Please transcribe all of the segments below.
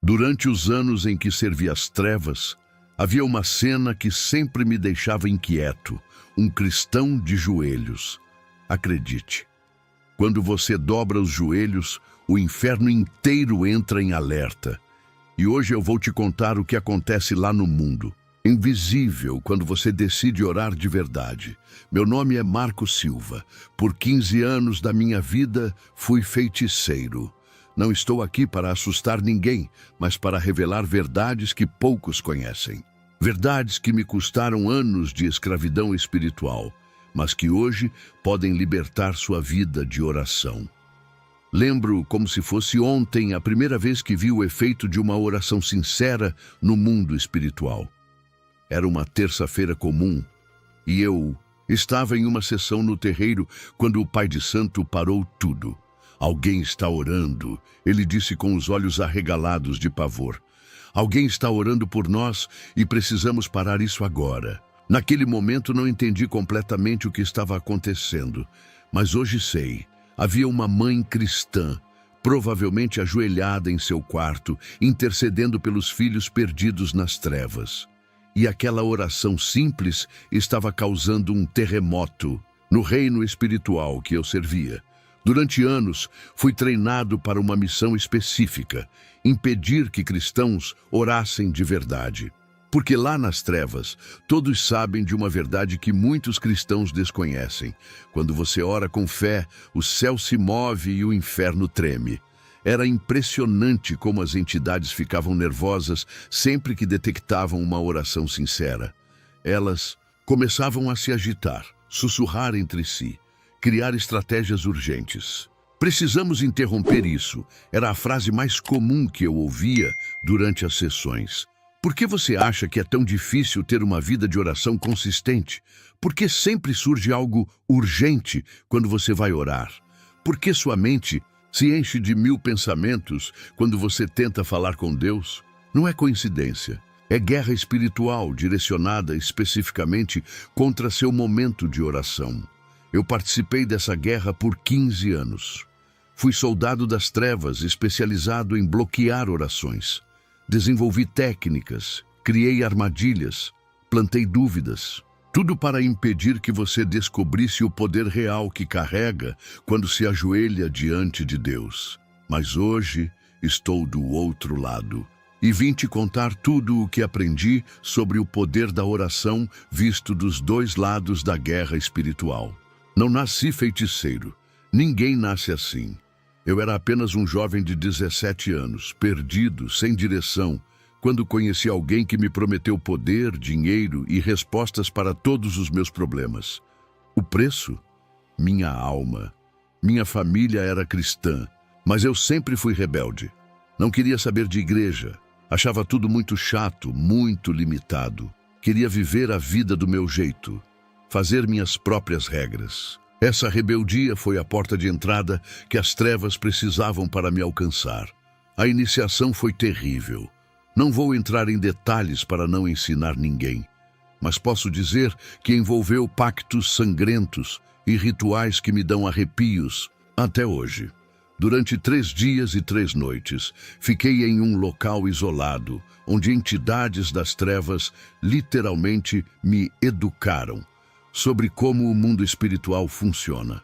Durante os anos em que servi às trevas, havia uma cena que sempre me deixava inquieto: um cristão de joelhos. Acredite, quando você dobra os joelhos, o inferno inteiro entra em alerta. E hoje eu vou te contar o que acontece lá no mundo, invisível, quando você decide orar de verdade. Meu nome é Marco Silva. Por 15 anos da minha vida, fui feiticeiro. Não estou aqui para assustar ninguém, mas para revelar verdades que poucos conhecem. Verdades que me custaram anos de escravidão espiritual, mas que hoje podem libertar sua vida de oração. Lembro como se fosse ontem a primeira vez que vi o efeito de uma oração sincera no mundo espiritual. Era uma terça-feira comum e eu estava em uma sessão no terreiro quando o pai de santo parou tudo. Alguém está orando, ele disse com os olhos arregalados de pavor. Alguém está orando por nós e precisamos parar isso agora. Naquele momento não entendi completamente o que estava acontecendo, mas hoje sei. Havia uma mãe cristã, provavelmente ajoelhada em seu quarto, intercedendo pelos filhos perdidos nas trevas. E aquela oração simples estava causando um terremoto no reino espiritual que eu servia. Durante anos, fui treinado para uma missão específica: impedir que cristãos orassem de verdade. Porque lá nas trevas, todos sabem de uma verdade que muitos cristãos desconhecem. Quando você ora com fé, o céu se move e o inferno treme. Era impressionante como as entidades ficavam nervosas sempre que detectavam uma oração sincera. Elas começavam a se agitar, sussurrar entre si, criar estratégias urgentes. Precisamos interromper isso. Era a frase mais comum que eu ouvia durante as sessões. Por que você acha que é tão difícil ter uma vida de oração consistente? Por que sempre surge algo urgente quando você vai orar? Por que sua mente se enche de 1000 pensamentos quando você tenta falar com Deus? Não é coincidência. É guerra espiritual direcionada especificamente contra seu momento de oração. Eu participei dessa guerra por 15 anos. Fui soldado das trevas, especializado em bloquear orações. Desenvolvi técnicas, criei armadilhas, plantei dúvidas. Tudo para impedir que você descobrisse o poder real que carrega quando se ajoelha diante de Deus. Mas hoje estou do outro lado e vim te contar tudo o que aprendi sobre o poder da oração visto dos dois lados da guerra espiritual. Não nasci feiticeiro. Ninguém nasce assim. Eu era apenas um jovem de 17 anos, perdido, sem direção, quando conheci alguém que me prometeu poder, dinheiro e respostas para todos os meus problemas. O preço? Minha alma. Minha família era cristã, mas eu sempre fui rebelde. Não queria saber de igreja. Achava tudo muito chato, muito limitado. Queria viver a vida do meu jeito, fazer minhas próprias regras. Essa rebeldia foi a porta de entrada que as trevas precisavam para me alcançar. A iniciação foi terrível. Não vou entrar em detalhes para não ensinar ninguém, mas posso dizer que envolveu pactos sangrentos e rituais que me dão arrepios até hoje. Durante 3 dias e 3 noites, fiquei em um local isolado, onde entidades das trevas literalmente me educaram sobre como o mundo espiritual funciona.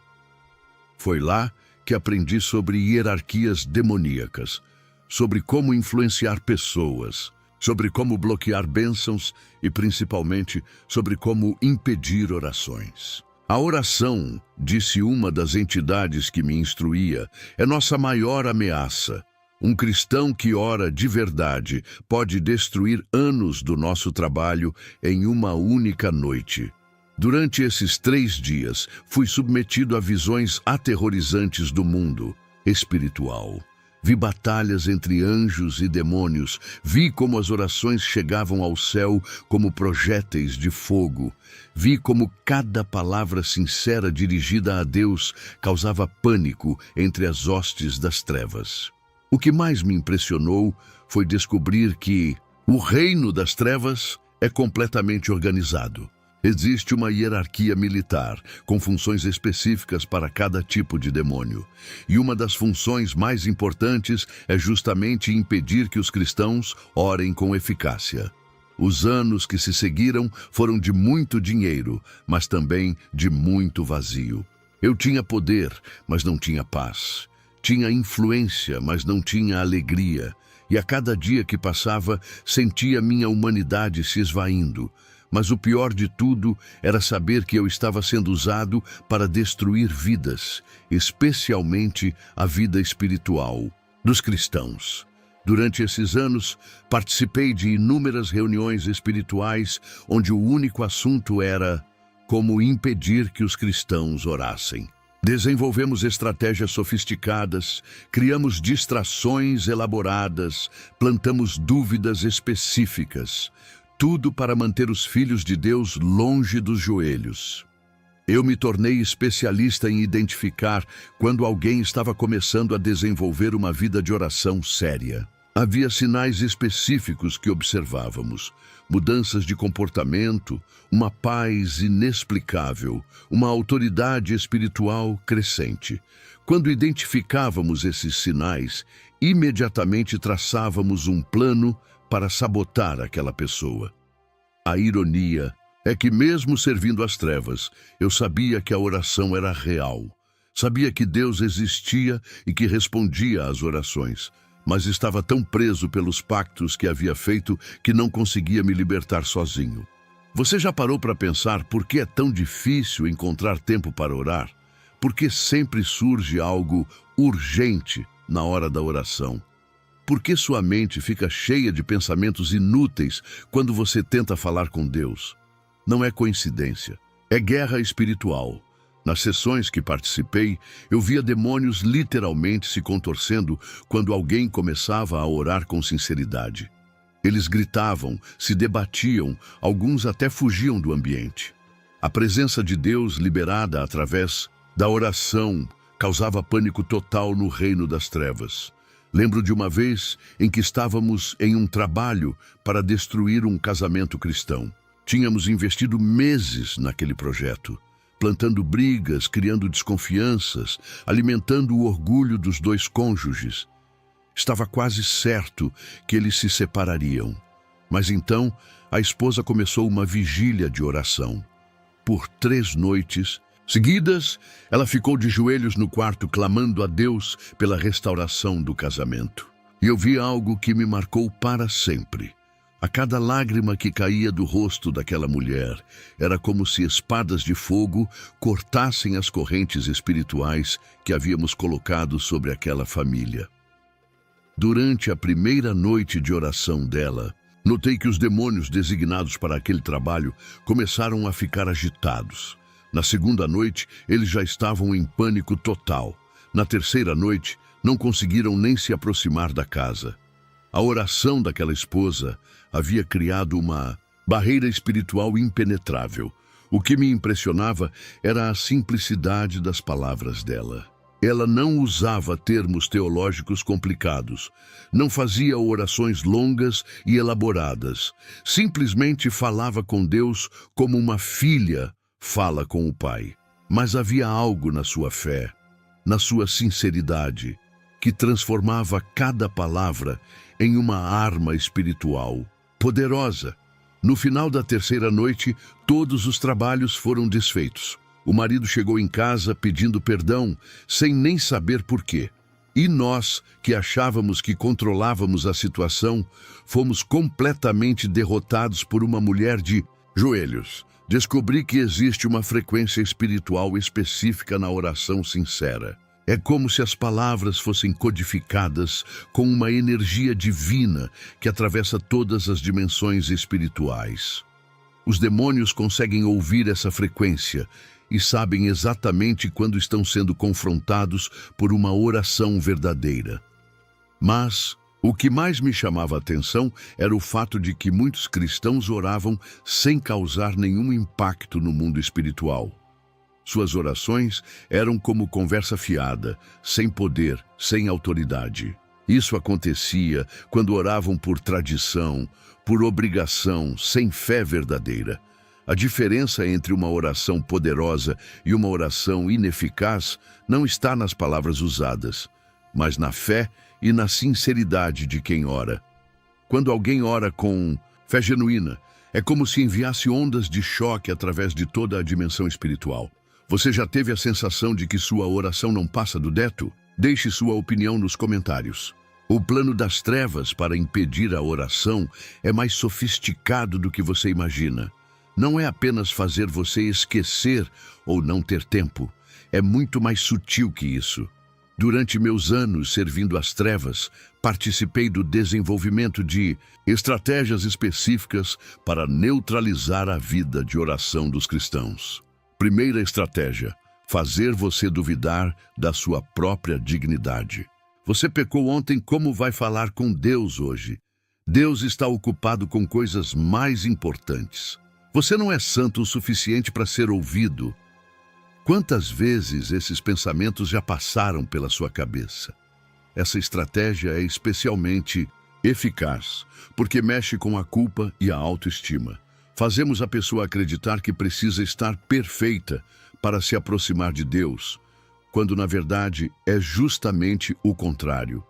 Foi lá que aprendi sobre hierarquias demoníacas, sobre como influenciar pessoas, sobre como bloquear bênçãos e, principalmente, sobre como impedir orações. A oração, disse uma das entidades que me instruía, é nossa maior ameaça. Um cristão que ora de verdade pode destruir anos do nosso trabalho em uma única noite. Durante esses 3 dias, fui submetido a visões aterrorizantes do mundo espiritual. Vi batalhas entre anjos e demônios. Vi como as orações chegavam ao céu como projéteis de fogo. Vi como cada palavra sincera dirigida a Deus causava pânico entre as hostes das trevas. O que mais me impressionou foi descobrir que o reino das trevas é completamente organizado. Existe uma hierarquia militar, com funções específicas para cada tipo de demônio. E uma das funções mais importantes é justamente impedir que os cristãos orem com eficácia. Os anos que se seguiram foram de muito dinheiro, mas também de muito vazio. Eu tinha poder, mas não tinha paz. Tinha influência, mas não tinha alegria. E a cada dia que passava, sentia minha humanidade se esvaindo. Mas o pior de tudo era saber que eu estava sendo usado para destruir vidas, especialmente a vida espiritual dos cristãos. Durante esses anos, participei de inúmeras reuniões espirituais onde o único assunto era como impedir que os cristãos orassem. Desenvolvemos estratégias sofisticadas, criamos distrações elaboradas, plantamos dúvidas específicas. Tudo para manter os filhos de Deus longe dos joelhos. Eu me tornei especialista em identificar quando alguém estava começando a desenvolver uma vida de oração séria. Havia sinais específicos que observávamos, mudanças de comportamento, uma paz inexplicável, uma autoridade espiritual crescente. Quando identificávamos esses sinais, imediatamente traçávamos um plano para sabotar aquela pessoa. A ironia é que mesmo servindo às trevas, eu sabia que a oração era real. Sabia que Deus existia e que respondia às orações, mas estava tão preso pelos pactos que havia feito que não conseguia me libertar sozinho. Você já parou para pensar por que é tão difícil encontrar tempo para orar? Por que sempre surge algo urgente na hora da oração? Por que sua mente fica cheia de pensamentos inúteis quando você tenta falar com Deus? Não é coincidência, é guerra espiritual. Nas sessões que participei, eu via demônios literalmente se contorcendo quando alguém começava a orar com sinceridade. Eles gritavam, se debatiam, alguns até fugiam do ambiente. A presença de Deus liberada através da oração causava pânico total no reino das trevas. Lembro de uma vez em que estávamos em um trabalho para destruir um casamento cristão. Tínhamos investido meses naquele projeto, plantando brigas, criando desconfianças, alimentando o orgulho dos dois cônjuges. Estava quase certo que eles se separariam. Mas então, a esposa começou uma vigília de oração. Por 3 noites seguidas, ela ficou de joelhos no quarto clamando a Deus pela restauração do casamento. E eu vi algo que me marcou para sempre. A cada lágrima que caía do rosto daquela mulher, era como se espadas de fogo cortassem as correntes espirituais que havíamos colocado sobre aquela família. Durante a primeira noite de oração dela, notei que os demônios designados para aquele trabalho começaram a ficar agitados. Na segunda noite, eles já estavam em pânico total. Na terceira noite, não conseguiram nem se aproximar da casa. A oração daquela esposa havia criado uma barreira espiritual impenetrável. O que me impressionava era a simplicidade das palavras dela. Ela não usava termos teológicos complicados, não fazia orações longas e elaboradas. Simplesmente falava com Deus como uma filha fala com o Pai. Mas havia algo na sua fé, na sua sinceridade, que transformava cada palavra em uma arma espiritual poderosa. No final da terceira noite, todos os trabalhos foram desfeitos. O marido chegou em casa pedindo perdão, sem nem saber por quê. E nós, que achávamos que controlávamos a situação, fomos completamente derrotados por uma mulher de joelhos. Descobri que existe uma frequência espiritual específica na oração sincera. É como se as palavras fossem codificadas com uma energia divina que atravessa todas as dimensões espirituais. Os demônios conseguem ouvir essa frequência e sabem exatamente quando estão sendo confrontados por uma oração verdadeira. Mas o que mais me chamava a atenção era o fato de que muitos cristãos oravam sem causar nenhum impacto no mundo espiritual. Suas orações eram como conversa fiada, sem poder, sem autoridade. Isso acontecia quando oravam por tradição, por obrigação, sem fé verdadeira. A diferença entre uma oração poderosa e uma oração ineficaz não está nas palavras usadas, mas na fé e na sinceridade de quem ora. Quando alguém ora com fé genuína, é como se enviasse ondas de choque através de toda a dimensão espiritual. Você já teve a sensação de que sua oração não passa do teto? Deixe sua opinião nos comentários. O plano das trevas para impedir a oração é mais sofisticado do que você imagina. Não é apenas fazer você esquecer ou não ter tempo. É muito mais sutil que isso. Durante meus anos servindo às trevas, participei do desenvolvimento de estratégias específicas para neutralizar a vida de oração dos cristãos. Primeira estratégia: fazer você duvidar da sua própria dignidade. Você pecou ontem, como vai falar com Deus hoje? Deus está ocupado com coisas mais importantes. Você não é santo o suficiente para ser ouvido. Quantas vezes esses pensamentos já passaram pela sua cabeça? Essa estratégia é especialmente eficaz, porque mexe com a culpa e a autoestima. Fazemos a pessoa acreditar que precisa estar perfeita para se aproximar de Deus, quando na verdade é justamente o contrário.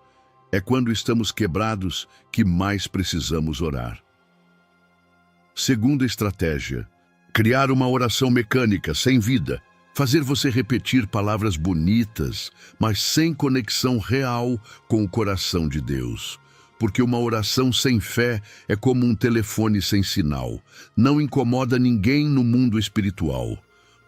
É quando estamos quebrados que mais precisamos orar. Segunda estratégia: criar uma oração mecânica, sem vida. Fazer você repetir palavras bonitas, mas sem conexão real com o coração de Deus. Porque uma oração sem fé é como um telefone sem sinal. Não incomoda ninguém no mundo espiritual.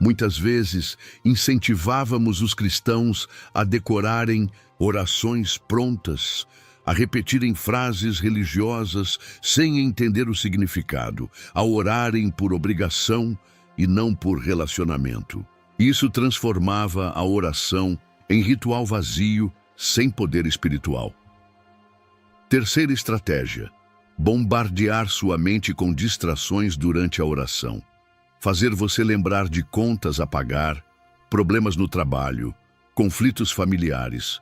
Muitas vezes, incentivávamos os cristãos a decorarem orações prontas, a repetirem frases religiosas sem entender o significado, a orarem por obrigação e não por relacionamento. Isso transformava a oração em ritual vazio, sem poder espiritual. Terceira estratégia: bombardear sua mente com distrações durante a oração. Fazer você lembrar de contas a pagar, problemas no trabalho, conflitos familiares.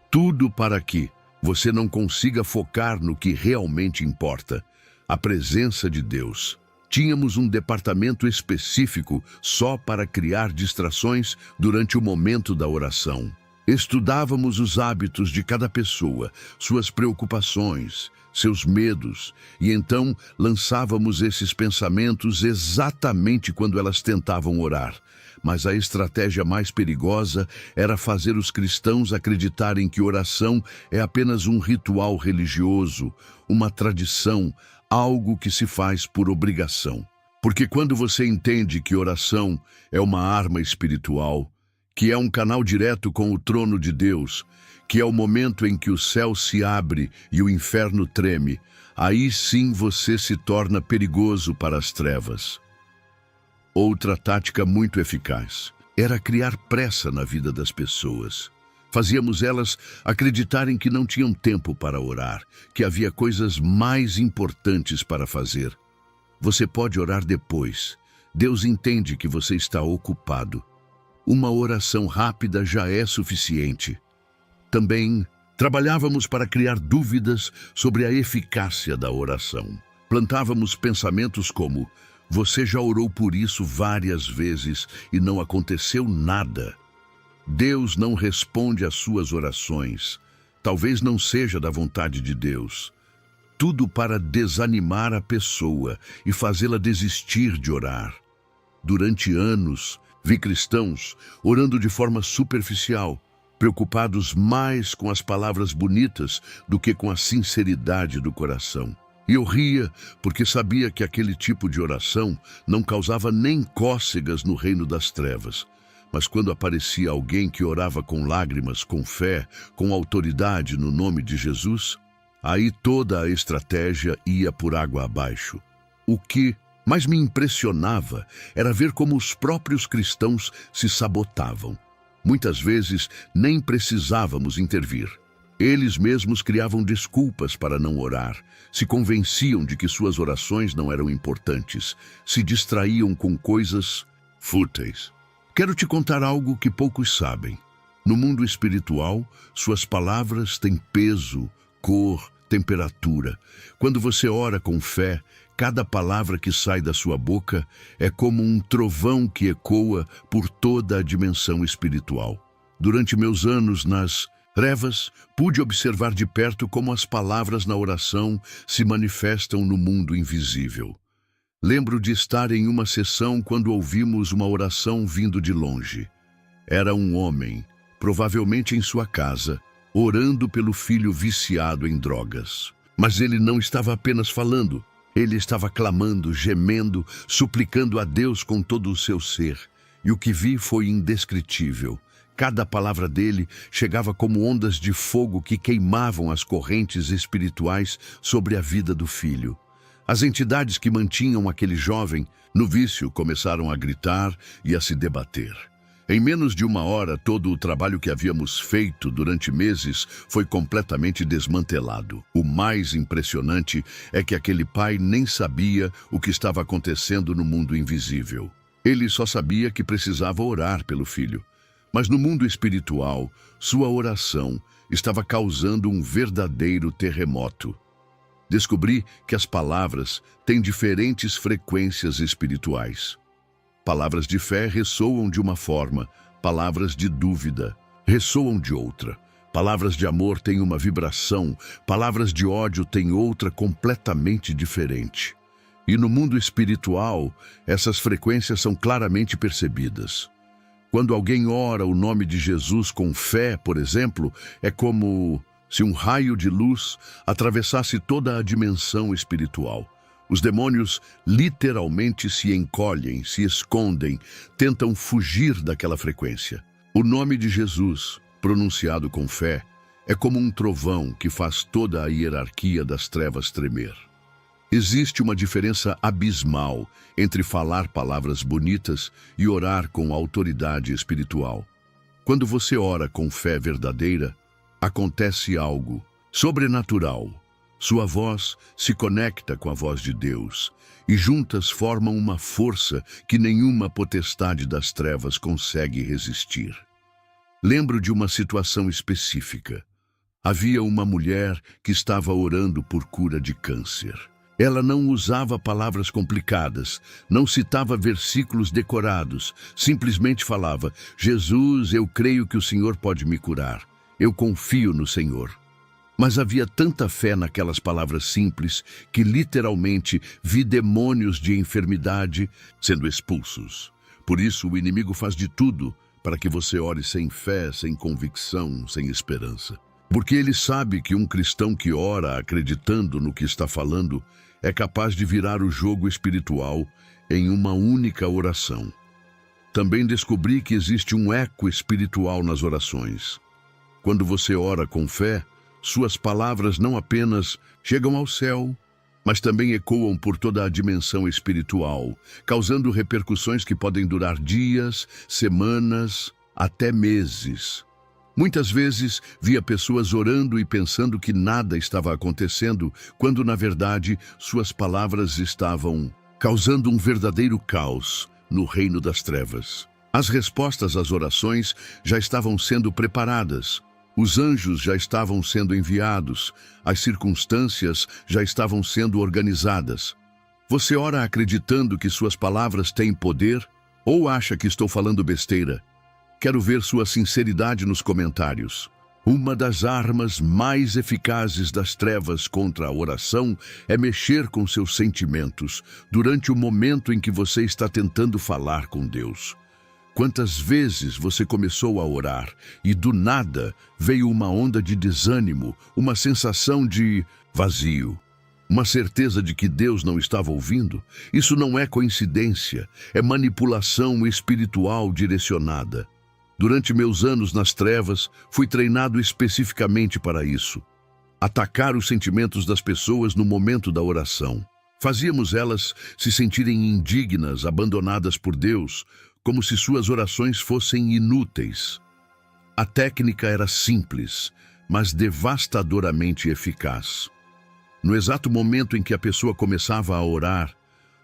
Tudo para que você não consiga focar no que realmente importa: a presença de Deus. Tínhamos um departamento específico só para criar distrações durante o momento da oração. Estudávamos os hábitos de cada pessoa, suas preocupações, seus medos, e então lançávamos esses pensamentos exatamente quando elas tentavam orar. Mas a estratégia mais perigosa era fazer os cristãos acreditarem que oração é apenas um ritual religioso, uma tradição, algo que se faz por obrigação. Porque quando você entende que oração é uma arma espiritual, que é um canal direto com o trono de Deus, que é o momento em que o céu se abre e o inferno treme, aí sim você se torna perigoso para as trevas. Outra tática muito eficaz era criar pressa na vida das pessoas. Fazíamos elas acreditarem que não tinham tempo para orar, que havia coisas mais importantes para fazer. Você pode orar depois. Deus entende que você está ocupado. Uma oração rápida já é suficiente. Também trabalhávamos para criar dúvidas sobre a eficácia da oração. Plantávamos pensamentos como: você já orou por isso várias vezes e não aconteceu nada. Deus não responde às suas orações. Talvez não seja da vontade de Deus. Tudo para desanimar a pessoa e fazê-la desistir de orar. Durante anos, vi cristãos orando de forma superficial, preocupados mais com as palavras bonitas do que com a sinceridade do coração. E eu ria porque sabia que aquele tipo de oração não causava nem cócegas no reino das trevas. Mas quando aparecia alguém que orava com lágrimas, com fé, com autoridade no nome de Jesus, aí toda a estratégia ia por água abaixo. O que mais me impressionava era ver como os próprios cristãos se sabotavam. Muitas vezes nem precisávamos intervir. Eles mesmos criavam desculpas para não orar, se convenciam de que suas orações não eram importantes, se distraíam com coisas fúteis. Quero te contar algo que poucos sabem. No mundo espiritual, suas palavras têm peso, cor, temperatura. Quando você ora com fé, cada palavra que sai da sua boca é como um trovão que ecoa por toda a dimensão espiritual. Durante meus anos nas trevas, pude observar de perto como as palavras na oração se manifestam no mundo invisível. Lembro de estar em uma sessão quando ouvimos uma oração vindo de longe. Era um homem, provavelmente em sua casa, orando pelo filho viciado em drogas. Mas ele não estava apenas falando, ele estava clamando, gemendo, suplicando a Deus com todo o seu ser. E o que vi foi indescritível. Cada palavra dele chegava como ondas de fogo que queimavam as correntes espirituais sobre a vida do filho. As entidades que mantinham aquele jovem no vício começaram a gritar e a se debater. Em menos de uma hora, todo o trabalho que havíamos feito durante meses foi completamente desmantelado. O mais impressionante é que aquele pai nem sabia o que estava acontecendo no mundo invisível. Ele só sabia que precisava orar pelo filho. Mas no mundo espiritual, sua oração estava causando um verdadeiro terremoto. Descobri que as palavras têm diferentes frequências espirituais. Palavras de fé ressoam de uma forma, palavras de dúvida ressoam de outra. Palavras de amor têm uma vibração, palavras de ódio têm outra completamente diferente. E no mundo espiritual, essas frequências são claramente percebidas. Quando alguém ora o nome de Jesus com fé, por exemplo, é como se um raio de luz atravessasse toda a dimensão espiritual. Os demônios literalmente se encolhem, se escondem, tentam fugir daquela frequência. O nome de Jesus, pronunciado com fé, é como um trovão que faz toda a hierarquia das trevas tremer. Existe uma diferença abismal entre falar palavras bonitas e orar com autoridade espiritual. Quando você ora com fé verdadeira, acontece algo sobrenatural. Sua voz se conecta com a voz de Deus e juntas formam uma força que nenhuma potestade das trevas consegue resistir. Lembro de uma situação específica. Havia uma mulher que estava orando por cura de câncer. Ela não usava palavras complicadas, não citava versículos decorados, simplesmente falava: Jesus, eu creio que o Senhor pode me curar. Eu confio no Senhor. Mas havia tanta fé naquelas palavras simples que literalmente vi demônios de enfermidade sendo expulsos. Por isso o inimigo faz de tudo para que você ore sem fé, sem convicção, sem esperança. Porque ele sabe que um cristão que ora acreditando no que está falando é capaz de virar o jogo espiritual em uma única oração. Também descobri que existe um eco espiritual nas orações. Quando você ora com fé, suas palavras não apenas chegam ao céu, mas também ecoam por toda a dimensão espiritual, causando repercussões que podem durar dias, semanas, até meses. Muitas vezes via pessoas orando e pensando que nada estava acontecendo, quando na verdade suas palavras estavam causando um verdadeiro caos no reino das trevas. As respostas às orações já estavam sendo preparadas. Os anjos já estavam sendo enviados, as circunstâncias já estavam sendo organizadas. Você ora acreditando que suas palavras têm poder ou acha que estou falando besteira? Quero ver sua sinceridade nos comentários. Uma das armas mais eficazes das trevas contra a oração é mexer com seus sentimentos durante o momento em que você está tentando falar com Deus. Quantas vezes você começou a orar e do nada veio uma onda de desânimo, uma sensação de vazio, uma certeza de que Deus não estava ouvindo? Isso não é coincidência, é manipulação espiritual direcionada. Durante meus anos nas trevas, fui treinado especificamente para isso. Atacar os sentimentos das pessoas no momento da oração. Fazíamos elas se sentirem indignas, abandonadas por Deus, como se suas orações fossem inúteis. A técnica era simples, mas devastadoramente eficaz. No exato momento em que a pessoa começava a orar,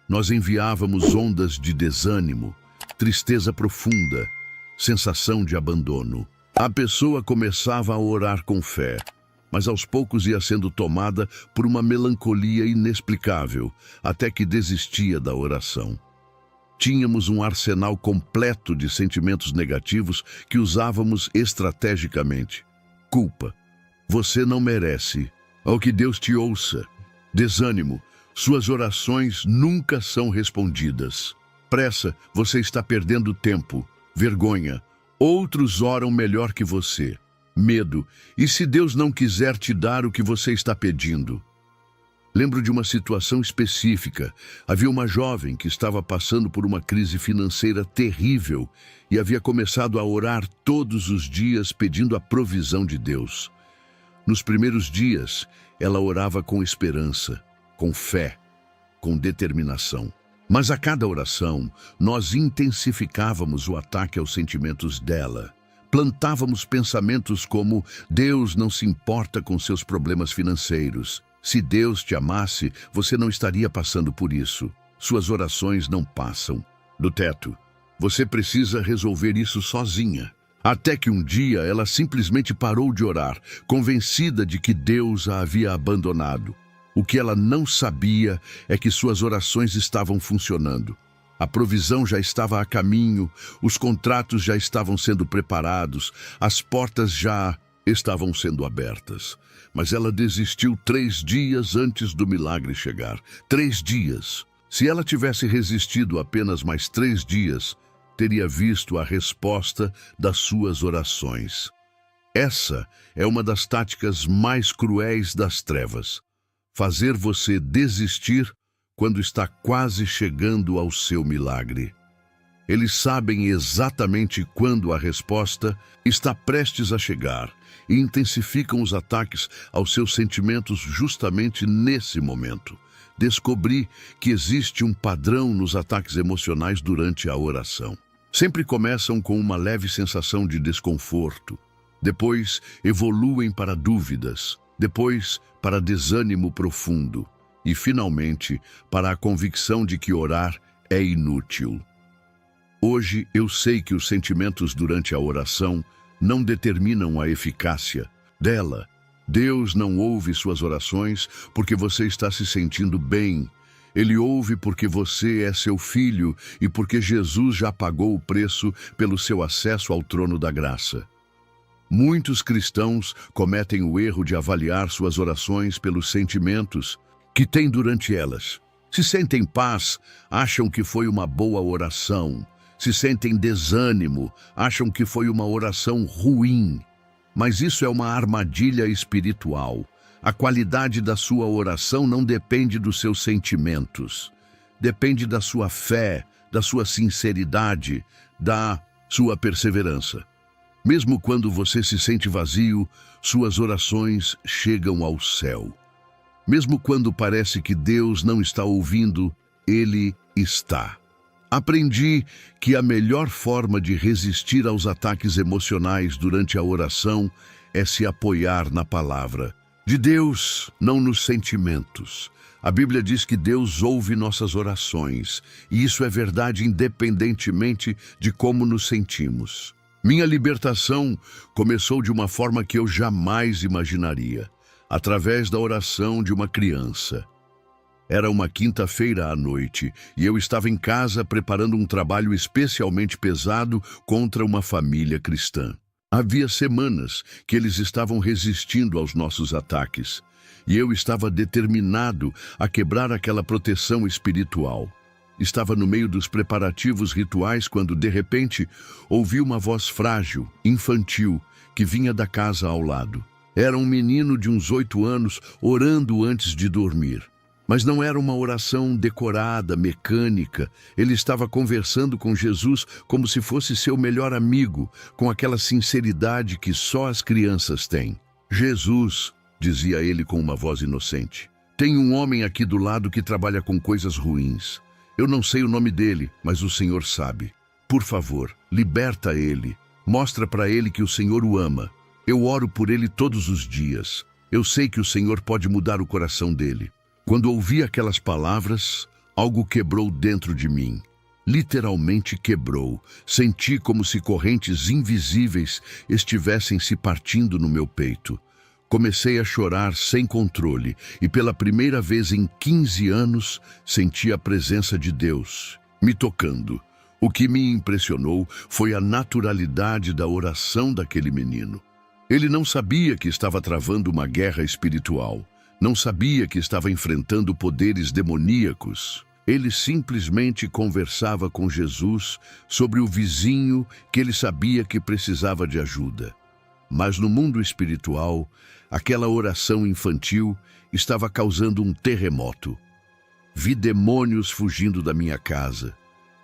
nós enviávamos ondas de desânimo, tristeza profunda, sensação de abandono. A pessoa começava a orar com fé, mas aos poucos ia sendo tomada por uma melancolia inexplicável, até que desistia da oração. Tínhamos um arsenal completo de sentimentos negativos que usávamos estrategicamente. Culpa. Você não merece. Ao que Deus te ouça. Desânimo. Suas orações nunca são respondidas. Pressa. Você está perdendo tempo. Vergonha. Outros oram melhor que você. Medo. E se Deus não quiser te dar o que você está pedindo? Lembro de uma situação específica. Havia uma jovem que estava passando por uma crise financeira terrível e havia começado a orar todos os dias pedindo a provisão de Deus. Nos primeiros dias, ela orava com esperança, com fé, com determinação. Mas a cada oração, nós intensificávamos o ataque aos sentimentos dela. Plantávamos pensamentos como: Deus não se importa com seus problemas financeiros. Se Deus te amasse, você não estaria passando por isso. Suas orações não passam do teto. Você precisa resolver isso sozinha. Até que um dia ela simplesmente parou de orar, convencida de que Deus a havia abandonado. O que ela não sabia é que suas orações estavam funcionando. A provisão já estava a caminho, os contratos já estavam sendo preparados, as portas já estavam sendo abertas. Mas ela desistiu 3 dias antes do milagre chegar. 3 dias. Se ela tivesse resistido apenas mais 3 dias, teria visto a resposta das suas orações. Essa é uma das táticas mais cruéis das trevas. Fazer você desistir quando está quase chegando ao seu milagre. Eles sabem exatamente quando a resposta está prestes a chegar e intensificam os ataques aos seus sentimentos justamente nesse momento. Descobri que existe um padrão nos ataques emocionais durante a oração. Sempre começam com uma leve sensação de desconforto, depois evoluem para dúvidas, depois para desânimo profundo e, finalmente, para a convicção de que orar é inútil. Hoje eu sei que os sentimentos durante a oração não determinam a eficácia dela. Deus não ouve suas orações porque você está se sentindo bem. Ele ouve porque você é seu filho e porque Jesus já pagou o preço pelo seu acesso ao trono da graça. Muitos cristãos cometem o erro de avaliar suas orações pelos sentimentos que têm durante elas. Se sentem paz, acham que foi uma boa oração. Se sentem desânimo, acham que foi uma oração ruim. Mas isso é uma armadilha espiritual. A qualidade da sua oração não depende dos seus sentimentos. Depende da sua fé, da sua sinceridade, da sua perseverança. Mesmo quando você se sente vazio, suas orações chegam ao céu. Mesmo quando parece que Deus não está ouvindo, Ele está. Aprendi que a melhor forma de resistir aos ataques emocionais durante a oração é se apoiar na palavra de Deus, não nos sentimentos. A Bíblia diz que Deus ouve nossas orações, e isso é verdade independentemente de como nos sentimos. Minha libertação começou de uma forma que eu jamais imaginaria, através da oração de uma criança. Era uma quinta-feira à noite e eu estava em casa preparando um trabalho especialmente pesado contra uma família cristã. Havia semanas que eles estavam resistindo aos nossos ataques e eu estava determinado a quebrar aquela proteção espiritual. Estava no meio dos preparativos rituais quando, de repente, ouvi uma voz frágil, infantil, que vinha da casa ao lado. Era um menino de uns 8 anos orando antes de dormir. Mas não era uma oração decorada, mecânica. Ele estava conversando com Jesus como se fosse seu melhor amigo, com aquela sinceridade que só as crianças têm. Jesus, dizia ele com uma voz inocente, tem um homem aqui do lado que trabalha com coisas ruins. Eu não sei o nome dele, mas o Senhor sabe. Por favor, liberta ele. Mostra para ele que o Senhor o ama. Eu oro por ele todos os dias. Eu sei que o Senhor pode mudar o coração dele. Quando ouvi aquelas palavras, algo quebrou dentro de mim. Literalmente quebrou. Senti como se correntes invisíveis estivessem se partindo no meu peito. Comecei a chorar sem controle e pela primeira vez em 15 anos senti a presença de Deus me tocando. O que me impressionou foi a naturalidade da oração daquele menino. Ele não sabia que estava travando uma guerra espiritual. Não sabia que estava enfrentando poderes demoníacos. Ele simplesmente conversava com Jesus sobre o vizinho que ele sabia que precisava de ajuda. Mas no mundo espiritual, aquela oração infantil estava causando um terremoto. Vi demônios fugindo da minha casa.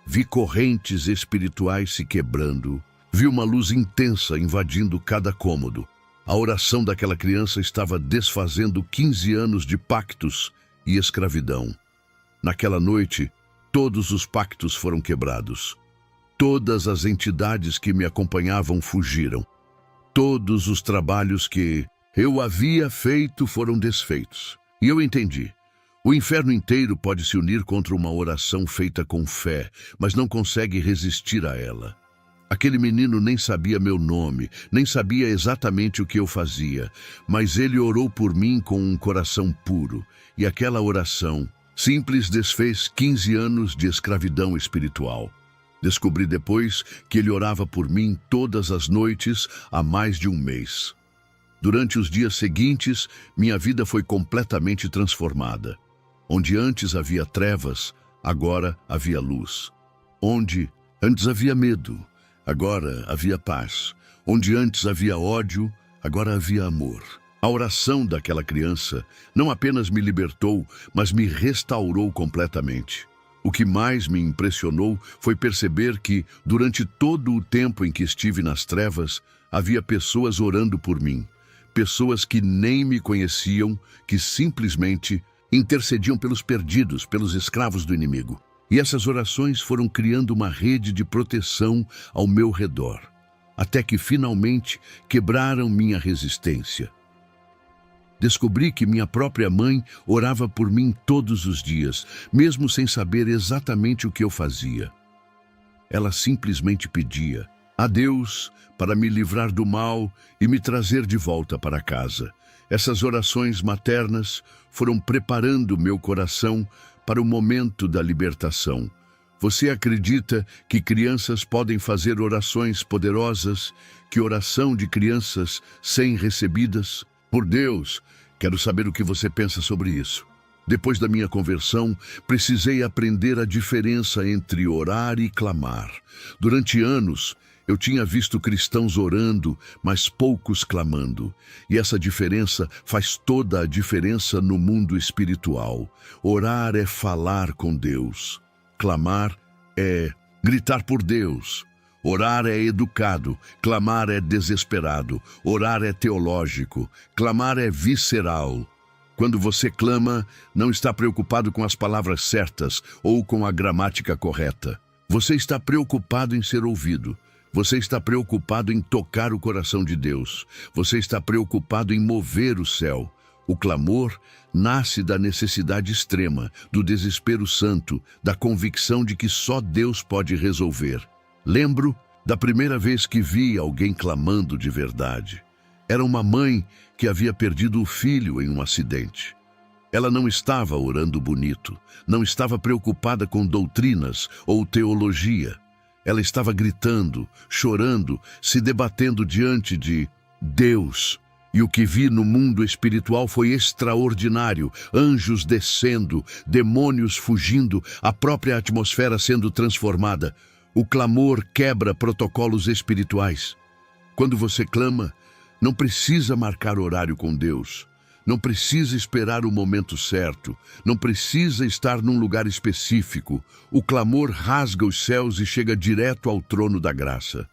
Vi correntes espirituais se quebrando. Vi uma luz intensa invadindo cada cômodo. A oração daquela criança estava desfazendo 15 anos de pactos e escravidão. Naquela noite, todos os pactos foram quebrados. Todas as entidades que me acompanhavam fugiram. Todos os trabalhos que eu havia feito foram desfeitos. E eu entendi. O inferno inteiro pode se unir contra uma oração feita com fé, mas não consegue resistir a ela. Aquele menino nem sabia meu nome, nem sabia exatamente o que eu fazia, mas ele orou por mim com um coração puro, e aquela oração simples desfez 15 anos de escravidão espiritual. Descobri depois que ele orava por mim todas as noites há mais de um mês. Durante os dias seguintes, minha vida foi completamente transformada. Onde antes havia trevas, agora havia luz. Onde antes havia medo, agora havia paz. Onde antes havia ódio, agora havia amor. A oração daquela criança não apenas me libertou, mas me restaurou completamente. O que mais me impressionou foi perceber que, durante todo o tempo em que estive nas trevas, havia pessoas orando por mim. Pessoas que nem me conheciam, que simplesmente intercediam pelos perdidos, pelos escravos do inimigo. E essas orações foram criando uma rede de proteção ao meu redor, até que finalmente quebraram minha resistência. Descobri que minha própria mãe orava por mim todos os dias, mesmo sem saber exatamente o que eu fazia. Ela simplesmente pedia a Deus para me livrar do mal e me trazer de volta para casa. Essas orações maternas foram preparando meu coração para o momento da libertação. Você acredita que crianças podem fazer orações poderosas, que oração de crianças sem recebidas? Por Deus, quero saber o que você pensa sobre isso. Depois da minha conversão, precisei aprender a diferença entre orar e clamar. Durante anos, eu tinha visto cristãos orando, mas poucos clamando. E essa diferença faz toda a diferença no mundo espiritual. Orar é falar com Deus. Clamar é gritar por Deus. Orar é educado, clamar é desesperado. Orar é teológico, clamar é visceral. Quando você clama, não está preocupado com as palavras certas ou com a gramática correta. Você está preocupado em ser ouvido. Você está preocupado em tocar o coração de Deus. Você está preocupado em mover o céu. O clamor nasce da necessidade extrema, do desespero santo, da convicção de que só Deus pode resolver. Lembro da primeira vez que vi alguém clamando de verdade. Era uma mãe que havia perdido o filho em um acidente. Ela não estava orando bonito, não estava preocupada com doutrinas ou teologia. Ela estava gritando, chorando, se debatendo diante de Deus. E o que vi no mundo espiritual foi extraordinário. Anjos descendo, demônios fugindo, a própria atmosfera sendo transformada. O clamor quebra protocolos espirituais. Quando você clama, não precisa marcar horário com Deus. Não precisa esperar o momento certo. Não precisa estar num lugar específico. O clamor rasga os céus e chega direto ao trono da graça.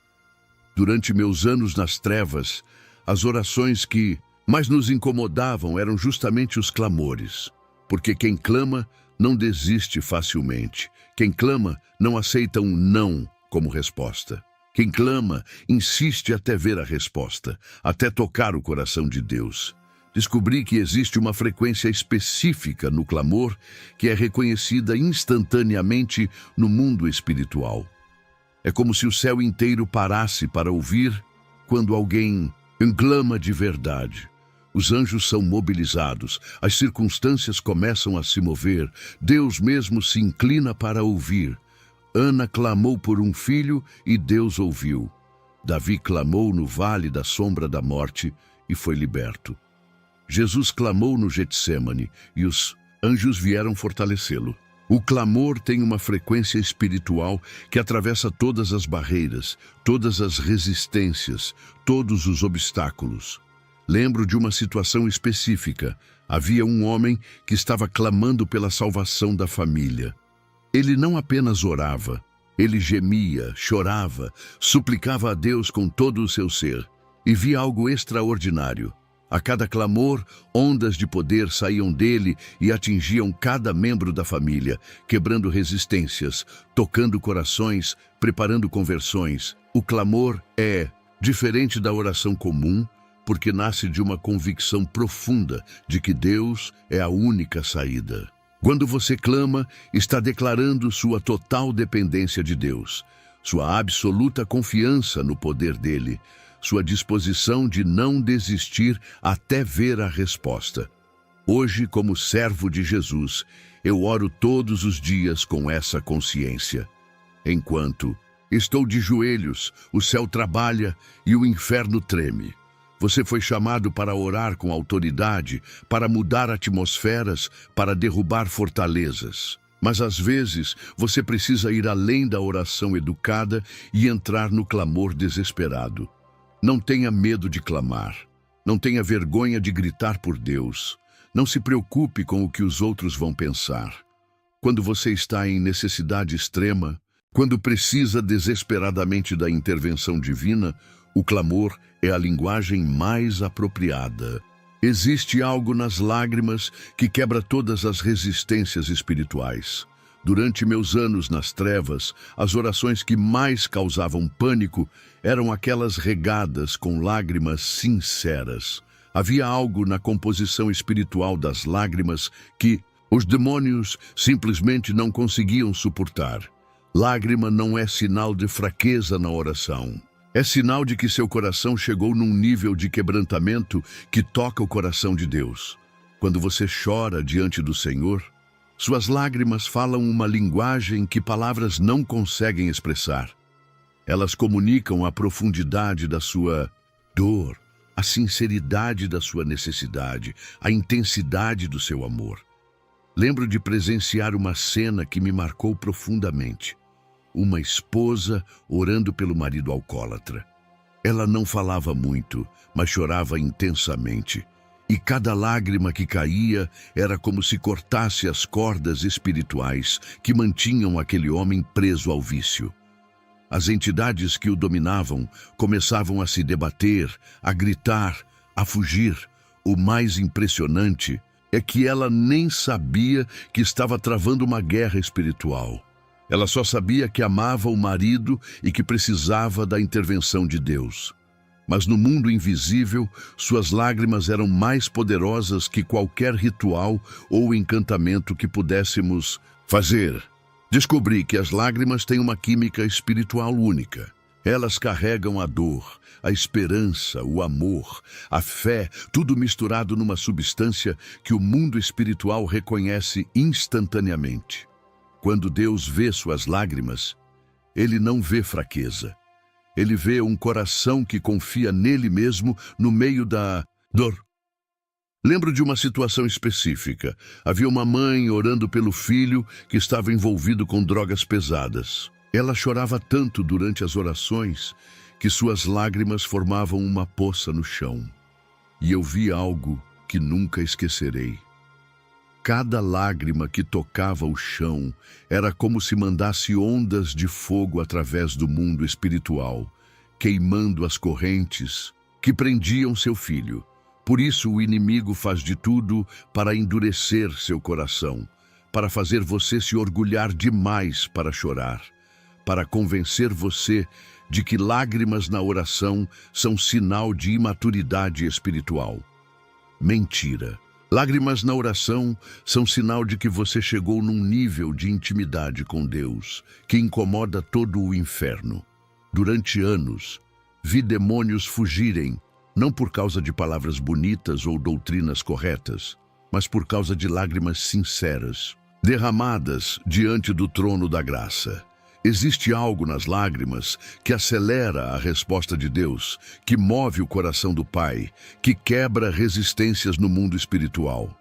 Durante meus anos nas trevas, as orações que mais nos incomodavam eram justamente os clamores. Porque quem clama não desiste facilmente. Quem clama não aceita um não como resposta. Quem clama insiste até ver a resposta, até tocar o coração de Deus. Descobri que existe uma frequência específica no clamor que é reconhecida instantaneamente no mundo espiritual. É como se o céu inteiro parasse para ouvir quando alguém clama de verdade. Os anjos são mobilizados, as circunstâncias começam a se mover, Deus mesmo se inclina para ouvir. Ana clamou por um filho e Deus ouviu. Davi clamou no vale da sombra da morte e foi liberto. Jesus clamou no Getsêmani e os anjos vieram fortalecê-lo. O clamor tem uma frequência espiritual que atravessa todas as barreiras, todas as resistências, todos os obstáculos. Lembro de uma situação específica. Havia um homem que estava clamando pela salvação da família. Ele não apenas orava, ele gemia, chorava, suplicava a Deus com todo o seu ser. E via algo extraordinário. A cada clamor, ondas de poder saíam dele e atingiam cada membro da família, quebrando resistências, tocando corações, preparando conversões. O clamor é diferente da oração comum, porque nasce de uma convicção profunda de que Deus é a única saída. Quando você clama, está declarando sua total dependência de Deus, sua absoluta confiança no poder dele, sua disposição de não desistir até ver a resposta. Hoje, como servo de Jesus, eu oro todos os dias com essa consciência. Enquanto estou de joelhos, o céu trabalha e o inferno treme. Você foi chamado para orar com autoridade, para mudar atmosferas, para derrubar fortalezas. Mas às vezes você precisa ir além da oração educada e entrar no clamor desesperado. Não tenha medo de clamar. Não tenha vergonha de gritar por Deus. Não se preocupe com o que os outros vão pensar. Quando você está em necessidade extrema, quando precisa desesperadamente da intervenção divina, o clamor é a linguagem mais apropriada. Existe algo nas lágrimas que quebra todas as resistências espirituais. Durante meus anos nas trevas, as orações que mais causavam pânico eram aquelas regadas com lágrimas sinceras. Havia algo na composição espiritual das lágrimas que os demônios simplesmente não conseguiam suportar. Lágrima não é sinal de fraqueza na oração. É sinal de que seu coração chegou num nível de quebrantamento que toca o coração de Deus. Quando você chora diante do Senhor, suas lágrimas falam uma linguagem que palavras não conseguem expressar. Elas comunicam a profundidade da sua dor, a sinceridade da sua necessidade, a intensidade do seu amor. Lembro de presenciar uma cena que me marcou profundamente. Uma esposa orando pelo marido alcoólatra. Ela não falava muito, mas chorava intensamente. E cada lágrima que caía era como se cortasse as cordas espirituais que mantinham aquele homem preso ao vício. As entidades que o dominavam começavam a se debater, a gritar, a fugir. O mais impressionante é que ela nem sabia que estava travando uma guerra espiritual. Ela só sabia que amava o marido e que precisava da intervenção de Deus. Mas no mundo invisível, suas lágrimas eram mais poderosas que qualquer ritual ou encantamento que pudéssemos fazer. Descobri que as lágrimas têm uma química espiritual única. Elas carregam a dor, a esperança, o amor, a fé, tudo misturado numa substância que o mundo espiritual reconhece instantaneamente. Quando Deus vê suas lágrimas, Ele não vê fraqueza. Ele vê um coração que confia nele mesmo no meio da dor. Lembro de uma situação específica. Havia uma mãe orando pelo filho que estava envolvido com drogas pesadas. Ela chorava tanto durante as orações que suas lágrimas formavam uma poça no chão. E eu vi algo que nunca esquecerei. Cada lágrima que tocava o chão era como se mandasse ondas de fogo através do mundo espiritual, queimando as correntes que prendiam seu filho. Por isso o inimigo faz de tudo para endurecer seu coração, para fazer você se orgulhar demais para chorar, para convencer você de que lágrimas na oração são sinal de imaturidade espiritual. Mentira! Lágrimas na oração são sinal de que você chegou num nível de intimidade com Deus que incomoda todo o inferno. Durante anos, vi demônios fugirem, não por causa de palavras bonitas ou doutrinas corretas, mas por causa de lágrimas sinceras, derramadas diante do trono da graça. Existe algo nas lágrimas que acelera a resposta de Deus, que move o coração do Pai, que quebra resistências no mundo espiritual.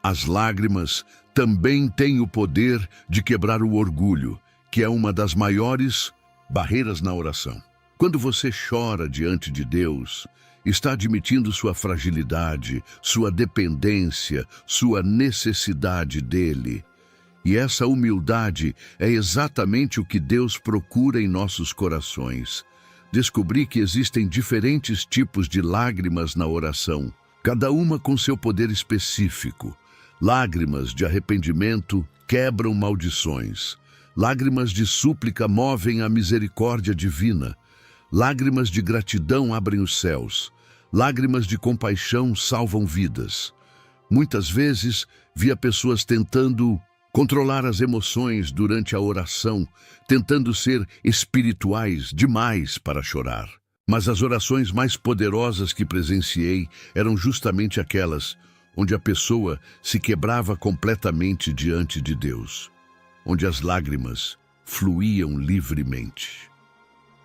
As lágrimas também têm o poder de quebrar o orgulho, que é uma das maiores barreiras na oração. Quando você chora diante de Deus, está admitindo sua fragilidade, sua dependência, sua necessidade dele. E essa humildade é exatamente o que Deus procura em nossos corações. Descobri que existem diferentes tipos de lágrimas na oração, cada uma com seu poder específico. Lágrimas de arrependimento quebram maldições. Lágrimas de súplica movem a misericórdia divina. Lágrimas de gratidão abrem os céus. Lágrimas de compaixão salvam vidas. Muitas vezes, via pessoas tentando controlar as emoções durante a oração, tentando ser espirituais demais para chorar. Mas as orações mais poderosas que presenciei eram justamente aquelas onde a pessoa se quebrava completamente diante de Deus, onde as lágrimas fluíam livremente.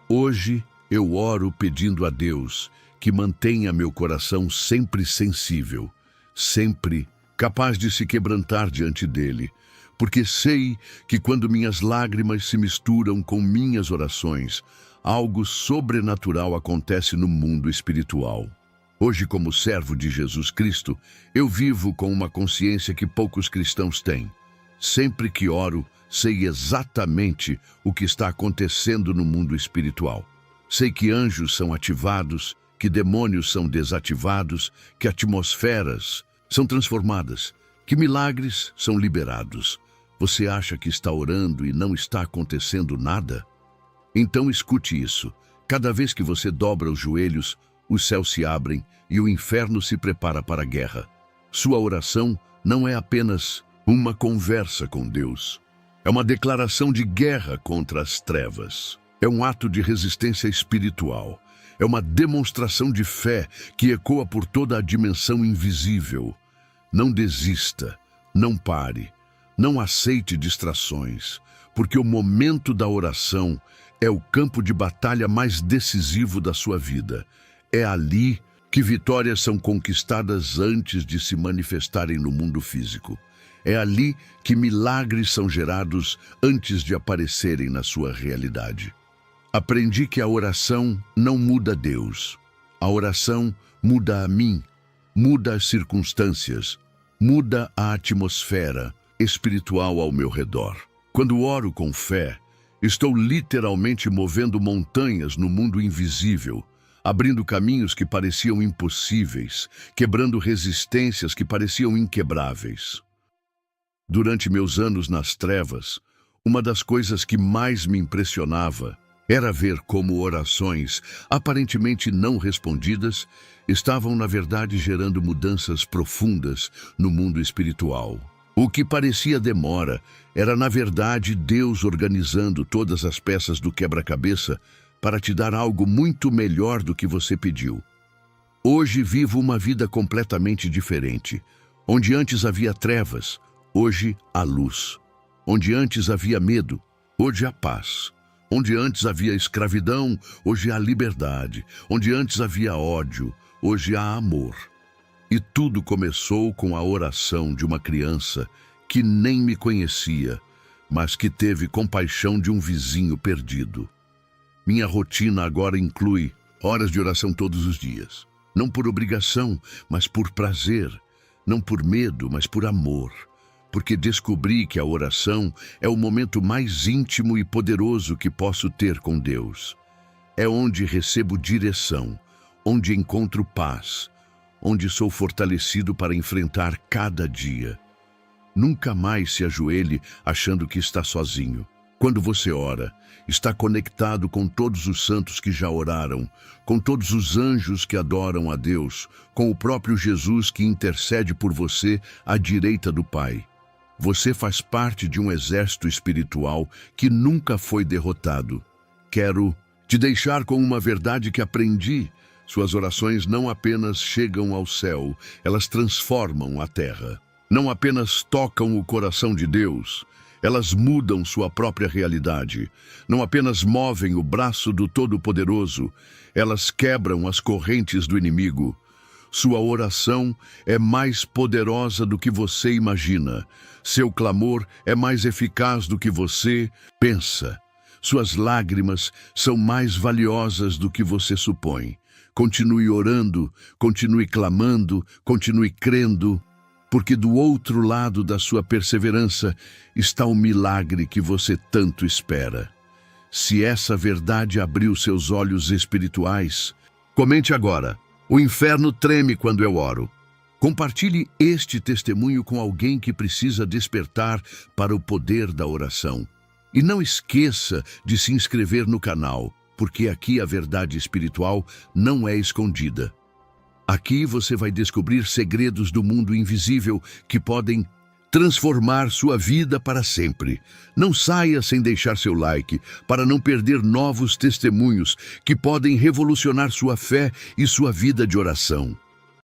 Hoje eu oro pedindo a Deus que mantenha meu coração sempre sensível, sempre capaz de se quebrantar diante dele, porque sei que quando minhas lágrimas se misturam com minhas orações, algo sobrenatural acontece no mundo espiritual. Hoje, como servo de Jesus Cristo, eu vivo com uma consciência que poucos cristãos têm. Sempre que oro, sei exatamente o que está acontecendo no mundo espiritual. Sei que anjos são ativados, que demônios são desativados, que atmosferas são transformadas, que milagres são liberados. Você acha que está orando e não está acontecendo nada? Então escute isso. Cada vez que você dobra os joelhos, os céus se abrem e o inferno se prepara para a guerra. Sua oração não é apenas uma conversa com Deus. É uma declaração de guerra contra as trevas. É um ato de resistência espiritual. É uma demonstração de fé que ecoa por toda a dimensão invisível. Não desista, não pare, não aceite distrações, porque o momento da oração é o campo de batalha mais decisivo da sua vida. É ali que vitórias são conquistadas antes de se manifestarem no mundo físico. É ali que milagres são gerados antes de aparecerem na sua realidade. Aprendi que a oração não muda Deus. A oração muda a mim, muda as circunstâncias, muda a atmosfera espiritual ao meu redor. Quando oro com fé, estou literalmente movendo montanhas no mundo invisível, abrindo caminhos que pareciam impossíveis, quebrando resistências que pareciam inquebráveis. Durante meus anos nas trevas, uma das coisas que mais me impressionava era ver como orações aparentemente não respondidas estavam, na verdade, gerando mudanças profundas no mundo espiritual. O que parecia demora era, na verdade, Deus organizando todas as peças do quebra-cabeça para te dar algo muito melhor do que você pediu. Hoje vivo uma vida completamente diferente. Onde antes havia trevas, hoje há luz. Onde antes havia medo, hoje há paz. Onde antes havia escravidão, hoje há liberdade. Onde antes havia ódio, hoje há amor. E tudo começou com a oração de uma criança que nem me conhecia, mas que teve compaixão de um vizinho perdido. Minha rotina agora inclui horas de oração todos os dias. Não por obrigação, mas por prazer. Não por medo, mas por amor. Porque descobri que a oração é o momento mais íntimo e poderoso que posso ter com Deus. É onde recebo direção, onde encontro paz, onde sou fortalecido para enfrentar cada dia. Nunca mais se ajoelhe achando que está sozinho. Quando você ora, está conectado com todos os santos que já oraram, com todos os anjos que adoram a Deus, com o próprio Jesus que intercede por você à direita do Pai. Você faz parte de um exército espiritual que nunca foi derrotado. Quero te deixar com uma verdade que aprendi Suas orações não apenas chegam ao céu, elas transformam a terra. Não apenas tocam o coração de Deus, elas mudam sua própria realidade. Não apenas movem o braço do Todo-Poderoso, elas quebram as correntes do inimigo. Sua oração é mais poderosa do que você imagina. Seu clamor é mais eficaz do que você pensa. Suas lágrimas são mais valiosas do que você supõe. Continue orando, continue clamando, continue crendo, porque do outro lado da sua perseverança está o milagre que você tanto espera. Se essa verdade abriu seus olhos espirituais, comente agora: o inferno treme quando eu oro. Compartilhe este testemunho com alguém que precisa despertar para o poder da oração. E não esqueça de se inscrever no canal, porque aqui a verdade espiritual não é escondida. Aqui você vai descobrir segredos do mundo invisível que podem transformar sua vida para sempre. Não saia sem deixar seu like para não perder novos testemunhos que podem revolucionar sua fé e sua vida de oração.